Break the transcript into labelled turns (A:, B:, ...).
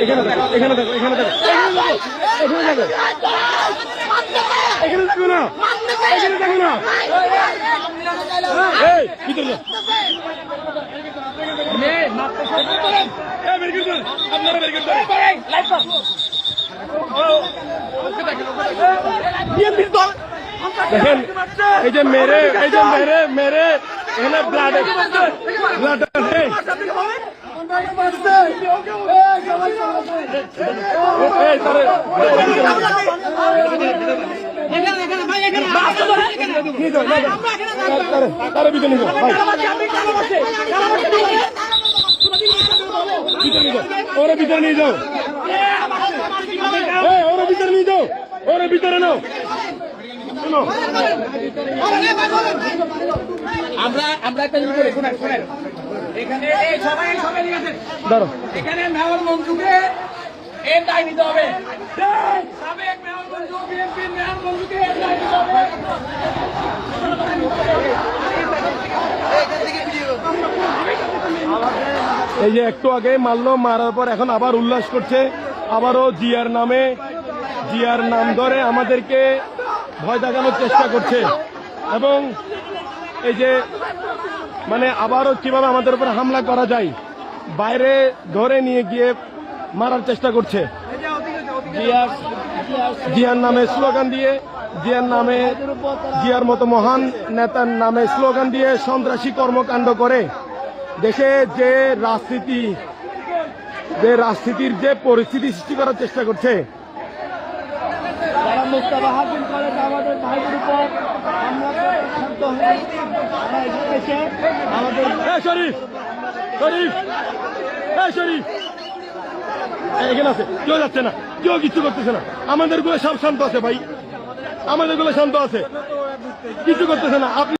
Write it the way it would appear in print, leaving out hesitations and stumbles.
A: এখানে দেখো, এখানে দেখো, এখানে দেখো, এখানে দেখো, এখানে দেখো না, এখানে দেখো না। এই ভিতরে আপনারা বের করতে দেখেন, এই যে মেরে এখানে ব্লাড ওরা ভিতরে নিয়ে যাও, ওরা ভিতরে নিয়ে যাও, ওরা ভিতরে নাও।
B: আমরা একটা জিনিস বলি, শুনেন এখানে সবাই এখানে মেয়র মঞ্জুকে এর দায় নিতে হবে। সাবেক মেয়র মঞ্জু, বিএনপির মেয়র মঞ্জুকে এর দায় নিতে হবে।
A: এই যে একটু আগে মারলো, মারার পর এখন আবার উল্লাস করছে, আবারও জিয়ার নাম ধরে আমাদেরকে ভয় দেখানোর চেষ্টা করছে, এবং এই যে মানে আবারও কিভাবে আমাদের উপর হামলা করা যায় বাইরে ধরে নিয়ে গিয়ে মারার চেষ্টা করছে। জিয়ার নামে স্লোগান দিয়ে, জিয়ার মতো মহান নেতার নামে স্লোগান দিয়ে সন্ত্রাসী কর্মকাণ্ড করে দেশে যে রাজনীতির যে পরিস্থিতি সৃষ্টি করার চেষ্টা করছে।
B: যারা মুস্তাফা হাকিম কলেজ আমাদের ভাইদের উপর হামলা করে শান্ত হয়ে এসে আমাদের
A: শরীফ এখানে আছে, কেউ যাচ্ছে না, কেউ কিছু করতেছে না, আমাদের গুলো সব শান্ত আছে ভাই, আমাদের গুলো শান্ত আছে, কিছু করতেছে না। আপনি